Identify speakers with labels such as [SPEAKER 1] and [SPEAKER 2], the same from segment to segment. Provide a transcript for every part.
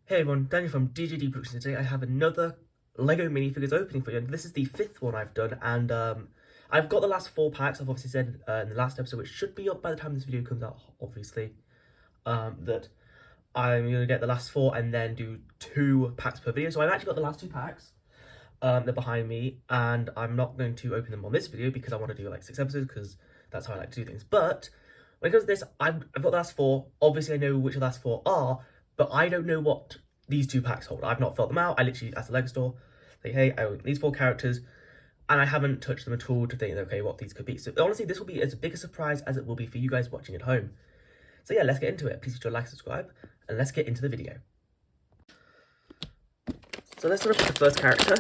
[SPEAKER 1] Hey everyone, Daniel from DJD Productions. Today I have another LEGO minifigures opening for you, and this is the 5th one I've done, and I've got the last 4 packs. I've obviously said in the last episode, which should be up by the time this video comes out, obviously, that I'm going to get the last 4 and then do 2 packs per video. So I've actually got the last 2 packs, they're behind me, and I'm not going to open them on this video because I want to do like 6 episodes, because that's how I like to do things. But when it comes to this, I've got the last 4, obviously I know which the last 4 are, but I don't know what these 2 packs hold. I've not filled them out. I literally asked the LEGO store, like, hey, I own these 4 characters, and I haven't touched them at all to think, okay, what these could be. So honestly, this will be as big a surprise as it will be for you guys watching at home. So yeah, let's get into it. Please be sure to like, subscribe, and let's get into the video. So let's start off with the first character,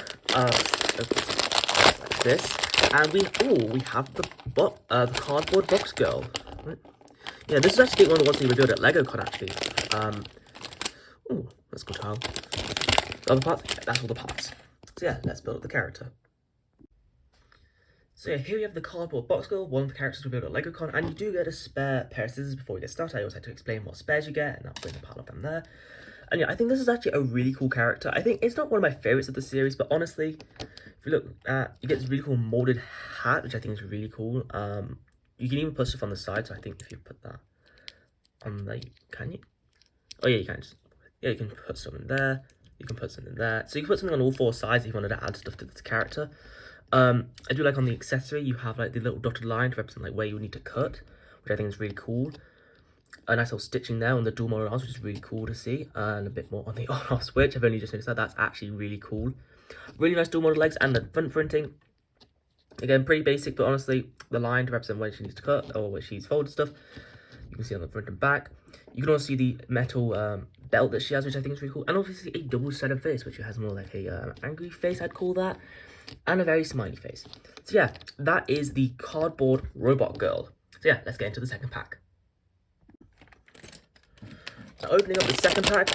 [SPEAKER 1] like this, and we have the cardboard box girl. Right? Yeah, this is actually one of the ones we revealed at LegoCon actually. Let's go tile. The other parts, yeah, that's all the parts. So yeah, let's build up the character. So yeah, here we have the cardboard box girl, one of the characters we built at LegoCon, and you do get a spare pair of scissors before we get started. I also had to explain what spares you get, and I'll bring a pile of them there. And yeah, I think this is actually a really cool character. I think it's not one of my favorites of the series, but honestly, if you look at, you get this really cool molded hat, which I think is really cool. You can even put stuff on the side, so I think if you put that on the, can you? Oh yeah, you can. Yeah, you can put something there. You can put something there. So you can put something on all 4 sides if you wanted to add stuff to this character. I do like on the accessory, you have like the little dotted line to represent like where you need to cut, which I think is really cool. A nice little stitching there on the dual model arms, which is really cool to see. And a bit more on the on-off switch. I've only just noticed that. That's actually really cool. Really nice dual model legs and the front printing. Again, pretty basic, but honestly, the line to represent where she needs to cut or where she's folded stuff. You can see on the front and back. You can also see the metal belt that she has, which I think is really cool. And obviously a double-sided face, which has more like a angry face, I'd call that. And a very smiley face. So yeah, that is the cardboard robot girl. So yeah, let's get into the second pack. So opening up the second pack,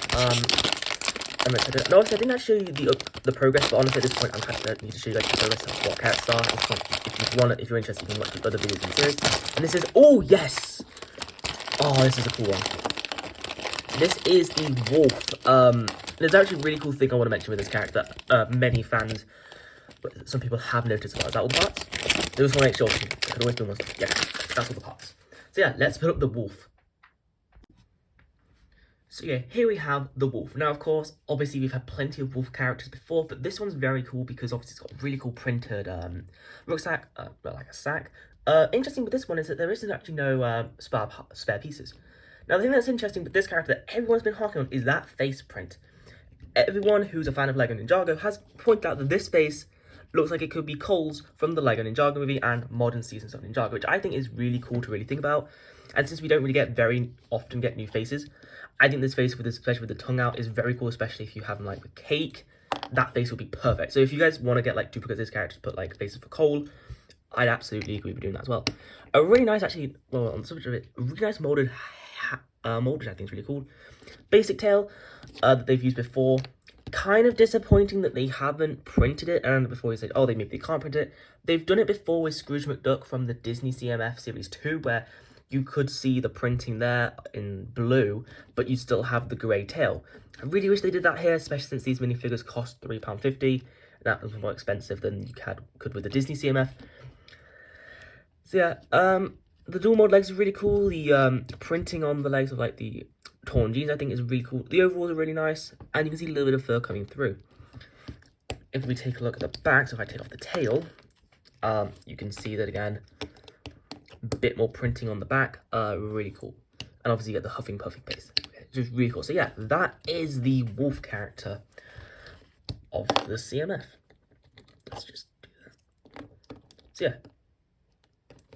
[SPEAKER 1] no, I didn't actually show you the progress, but honestly at this point I'm kind of need to show you like the progress of what characters are. If you're interested, you can watch the other videos in the series. And this is, oh yes! Oh, this is a cool one. This is the wolf. There's actually a really cool thing I want to mention with this character. Many fans, but some people have noticed about. Is that all the parts? They just want to make sure. I could always do more stuff. Yeah, that's all the parts. So yeah, let's put up the wolf. So yeah, here we have the wolf. Now, of course, obviously we've had plenty of wolf characters before, but this one's very cool because obviously it's got really cool printed rucksack, like a sack. Interesting with this one is that there isn't actually no spare pieces. Now, the thing that's interesting with this character that everyone's been harking on is that face print. Everyone who's a fan of LEGO Ninjago has pointed out that this face looks like it could be Cole's from the LEGO Ninjago movie and modern seasons of Ninjago, which I think is really cool to really think about. And since we don't really very often get new faces, I think this face, especially with the tongue out, is very cool, especially if you have them like with Cake. That face will be perfect. So if you guys want to get like duplicates of this character to put like faces for Cole, I'd absolutely agree with doing that as well. A really nice, actually, well, on the subject of it, a really nice molded mold, which I think is really cool. Basic tail that they've used before. Kind of disappointing that they haven't printed it. And before you said, oh, maybe they can't print it. They've done it before with Scrooge McDuck from the Disney CMF Series 2, where you could see the printing there in blue, but you still have the grey tail. I really wish they did that here, especially since these minifigures cost £3.50. That was more expensive than you could with the Disney CMF. So yeah, the dual mod legs are really cool. The printing on the legs of like the torn jeans I think is really cool. The overalls are really nice, and you can see a little bit of fur coming through. If we take a look at the back, so if I take off the tail, you can see that again. Bit more printing on the back, really cool. And obviously you get the huffing puffing face, which is really cool. So yeah, that is the wolf character of the CMF. Let's just do that. So yeah,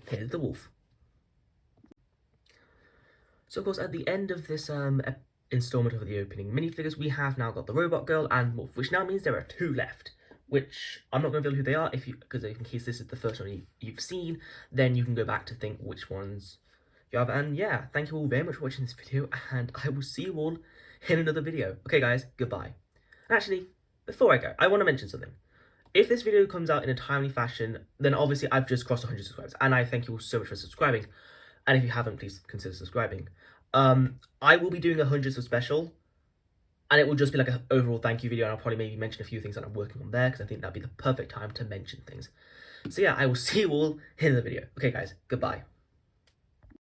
[SPEAKER 1] here's the wolf. So of course at the end of this installment of the opening minifigures, we have now got the robot girl and wolf, which now means there are 2 left. Which I'm not going to reveal who they are, because in case this is the first one you've seen, then you can go back to think which ones you have. And yeah, thank you all very much for watching this video, and I will see you all in another video. Okay guys, goodbye. Actually, before I go, I want to mention something. If this video comes out in a timely fashion, then obviously I've just crossed 100 subscribers, and I thank you all so much for subscribing. And if you haven't, please consider subscribing. I will be doing a 100 sub special And it will just be like an overall thank you video, and I'll probably maybe mention a few things that I'm working on there, because I think that'd be the perfect time to mention things. So yeah, I will see you all in the video. Okay guys, goodbye.